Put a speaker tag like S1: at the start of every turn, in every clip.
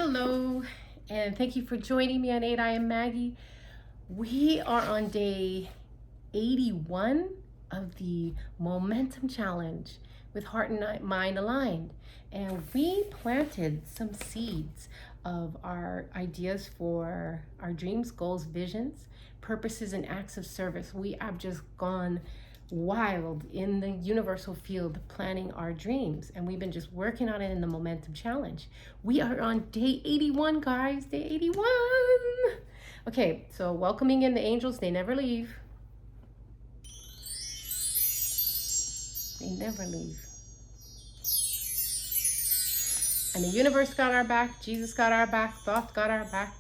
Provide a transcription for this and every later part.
S1: Hello, and thank you for joining me on 8 I Am Maggie. We are on day 81 of the Momentum Challenge with Heart and Mind Aligned. And we planted some seeds of our ideas for our dreams, goals, visions, purposes, and acts of service. We have just gone wild in the universal field planning our dreams, and we've been just working on it in the Momentum Challenge. We are on day 81, guys. Day 81. Okay, so welcoming in the angels. They never leave. They never leave. And the universe got our back. Jesus got our back. Thoth got our back.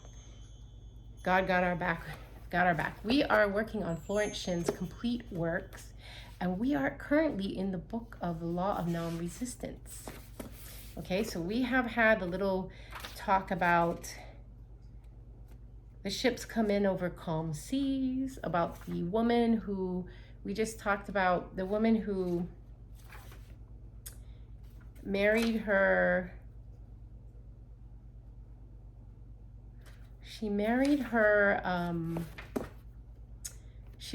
S1: God got our back. Got our back. We are working on Florence Shinn's complete works, and we are currently in the book of the law of non-resistance. Okay, so we have had a little talk about the ships come in over calm seas, about the woman who, we just talked about the woman who married her, she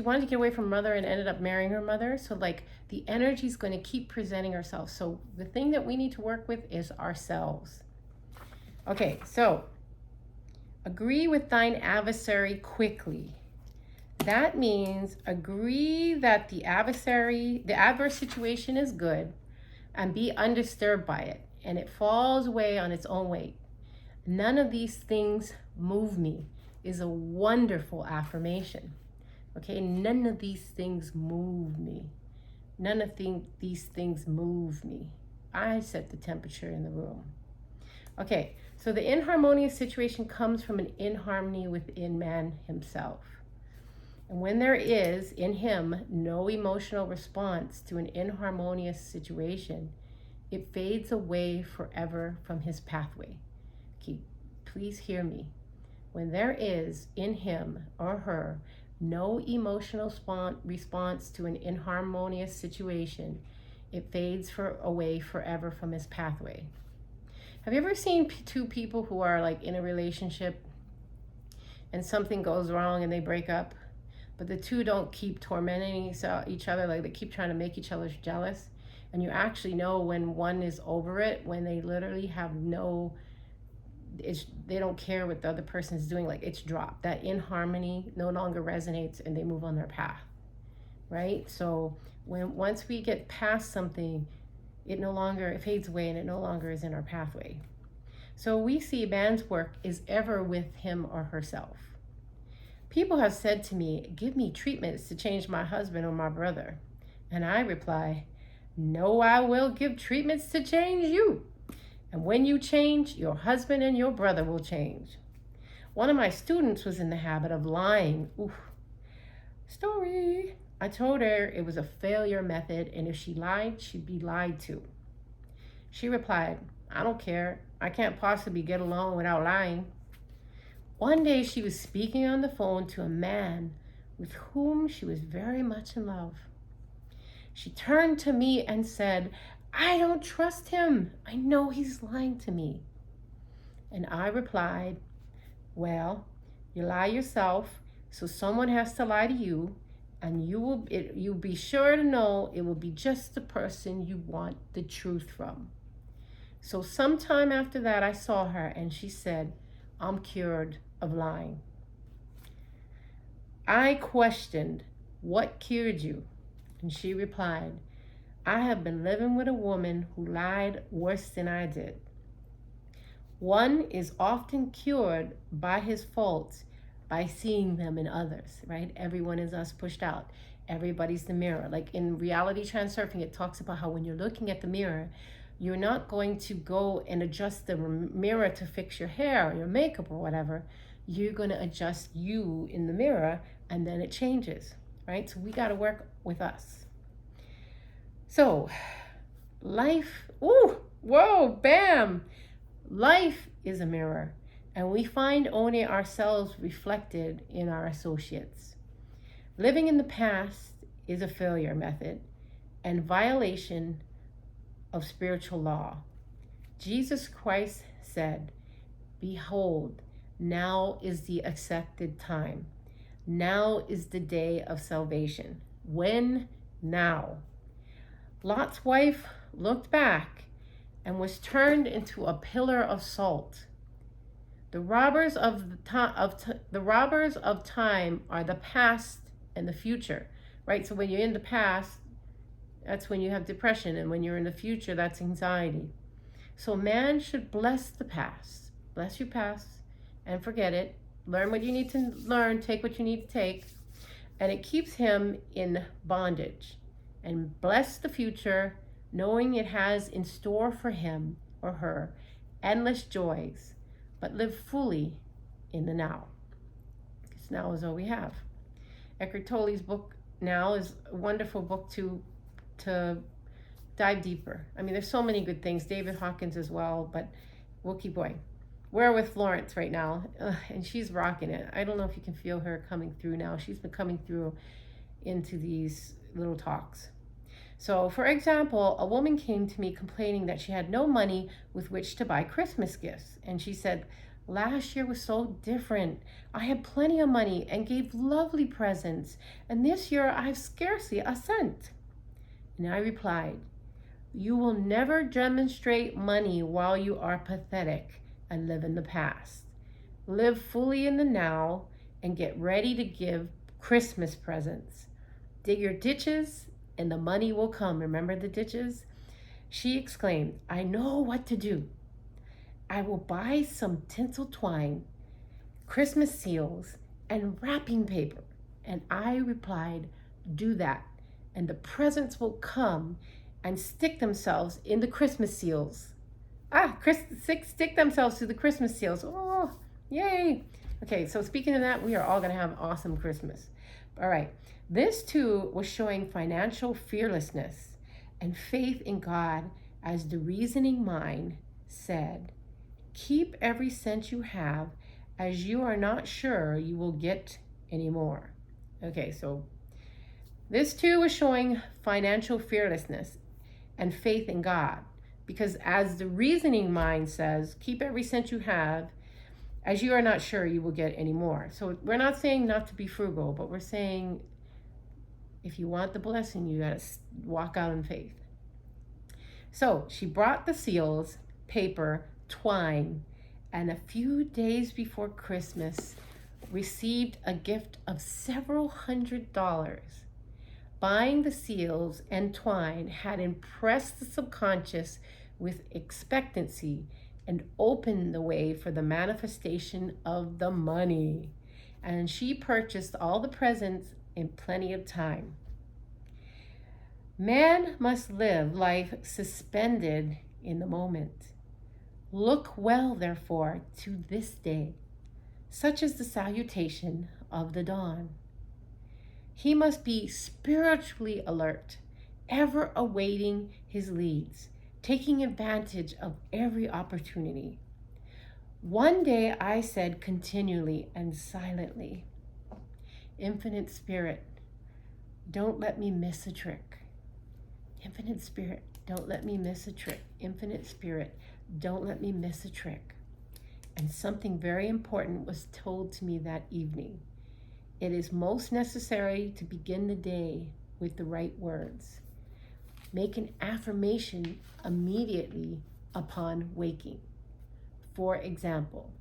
S1: wanted to get away from her mother and ended up marrying her mother. So like the energy is going to keep presenting herself. So the thing that we need to work with is ourselves. Okay, so agree with thine adversary quickly. That means agree that the adverse situation is good, and be undisturbed by it, and it falls away on its own weight. None of these things move me is a wonderful affirmation. Okay, none of these things move me. None of these things move me. I set the temperature in the room. Okay, so the inharmonious situation comes from an inharmony within man himself. And when there is, in him, no emotional response to an inharmonious situation, it fades away forever from his pathway. Okay, please hear me. When there is, in him or her, no emotional response to an inharmonious situation, it fades away forever from his pathway. Have you ever seen two people who are like in a relationship and something goes wrong and they break up, but the two don't keep tormenting each other, like they keep trying to make each other jealous? And you actually know when one is over it, when they literally have they don't care what the other person is doing, like it's dropped. That inharmony no longer resonates and they move on their path, right? So once we get past something, it fades away and it no longer is in our pathway. So we see man's work is ever with him or herself. People have said to me, give me treatments to change my husband or my brother. And I reply, no, I will give treatments to change you. And when you change, your husband and your brother will change. One of my students was in the habit of lying. Oof. Story. I told her it was a failure method, and if she lied, she'd be lied to. She replied, I don't care. I can't possibly get along without lying. One day she was speaking on the phone to a man with whom she was very much in love. She turned to me and said, I don't trust him. I know he's lying to me. And I replied, well, you lie yourself, so someone has to lie to you, and you'll be sure to know it will be just the person you want the truth from. So sometime after that, I saw her and she said, I'm cured of lying. I questioned, what cured you? And she replied, I have been living with a woman who lied worse than I did. One is often cured by his faults by seeing them in others, right? Everyone is us pushed out. Everybody's the mirror. Like in reality transurfing, it talks about how when you're looking at the mirror, you're not going to go and adjust the mirror to fix your hair or your makeup or whatever. You're going to adjust you in the mirror, and then it changes, right? So we got to work with us. So life, ooh, whoa, bam. Life is a mirror, and we find only ourselves reflected in our associates. Living in the past is a failure method and violation of spiritual law. Jesus Christ said, Behold, now is the accepted time. Now is the day of salvation. When? Now. Lot's wife looked back and was turned into a pillar of salt. The robbers of time are the past and the future, right? So when you're in the past, that's when you have depression, and when you're in the future, that's anxiety. So man should bless the past, bless your past, and forget it. Learn what you need to learn, take what you need to take, and it keeps him in bondage. And bless the future, knowing it has in store for him or her endless joys, but live fully in the now, because now is all we have. Eckhart Tolle's book Now is a wonderful book to dive deeper. I mean, there's so many good things. David Hawkins as well, but we'll keep going. We're with Florence right now, and she's rocking it. I don't know if you can feel her coming through now. She's been coming through into these little talks. So, for example, a woman came to me complaining that she had no money with which to buy Christmas gifts. And she said, last year was so different. I had plenty of money and gave lovely presents. And this year I have scarcely a cent. And I replied, you will never demonstrate money while you are pathetic and live in the past. Live fully in the now and get ready to give Christmas presents. Dig your ditches and the money will come. Remember the ditches? She exclaimed, I know what to do. I will buy some tinsel twine, Christmas seals, and wrapping paper. And I replied, do that, and the presents will come and stick themselves in the Christmas seals. Stick themselves to the Christmas seals. Oh, yay. Okay, so speaking of that, we are all going to have an awesome Christmas. All right. This too was showing financial fearlessness and faith in God, as the reasoning mind said, keep every cent you have, as you are not sure you will get any more. Okay, so this too was showing financial fearlessness and faith in God, because as the reasoning mind says, keep every cent you have, as you are not sure you will get any more. So we're not saying not to be frugal, but we're saying if you want the blessing, you got to walk out in faith. So she brought the seals, paper, twine, and a few days before Christmas received a gift of several $100s. Buying the seals and twine had impressed the subconscious with expectancy and opened the way for the manifestation of the money. And she purchased all the presents in plenty of time. Man must live life suspended in the moment. Look well, therefore, to this day, such is the salutation of the dawn. He must be spiritually alert, ever awaiting his leads, taking advantage of every opportunity. One day I said continually and silently, Infinite Spirit, don't let me miss a trick. Infinite Spirit, don't let me miss a trick. Infinite Spirit, don't let me miss a trick. And something very important was told to me that evening. It is most necessary to begin the day with the right words. Make an affirmation immediately upon waking. For example,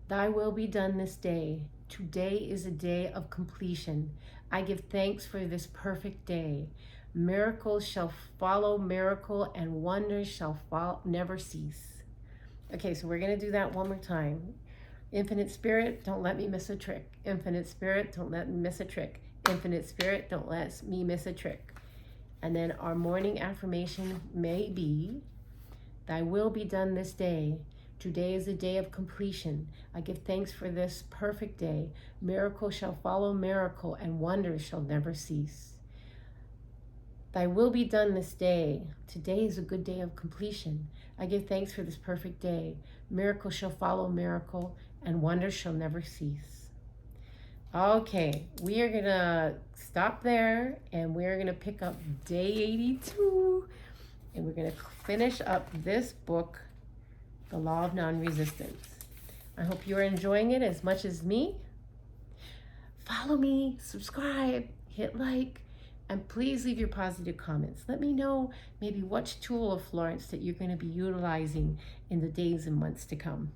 S1: thy will be done this day. Today is a day of completion. I give thanks for this perfect day. Miracles shall follow miracle, and wonders shall never cease. Okay, so we're going to do that one more time. Infinite Spirit, don't let me miss a trick. Infinite Spirit, don't let me miss a trick. Infinite Spirit, don't let me miss a trick. And then our morning affirmation may be, thy will be done this day. Today is a day of completion. I give thanks for this perfect day. Miracle shall follow miracle, and wonders shall never cease. Thy will be done this day. Today is a good day of completion. I give thanks for this perfect day. Miracle shall follow miracle, and wonders shall never cease. Okay, we are going to stop there, and we're going to pick up day 82, and we're going to finish up this book, the law of non-resistance. I hope you're enjoying it as much as me. Follow me, subscribe, hit like, and please leave your positive comments. Let me know maybe which tool of Florence that you're going to be utilizing in the days and months to come.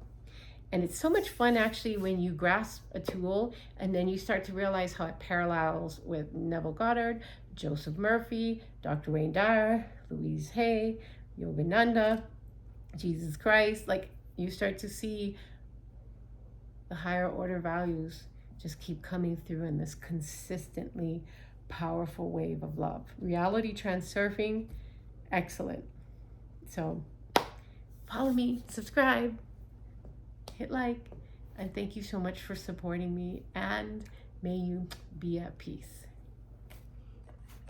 S1: And it's so much fun actually when you grasp a tool and then you start to realize how it parallels with Neville Goddard, Joseph Murphy, Dr. Wayne Dyer, Louise Hay, Yogananda, Jesus Christ. Like, you start to see the higher order values just keep coming through in this consistently powerful wave of love. Reality transurfing, excellent. So follow me, subscribe, hit like, and thank you so much for supporting me, and may you be at peace.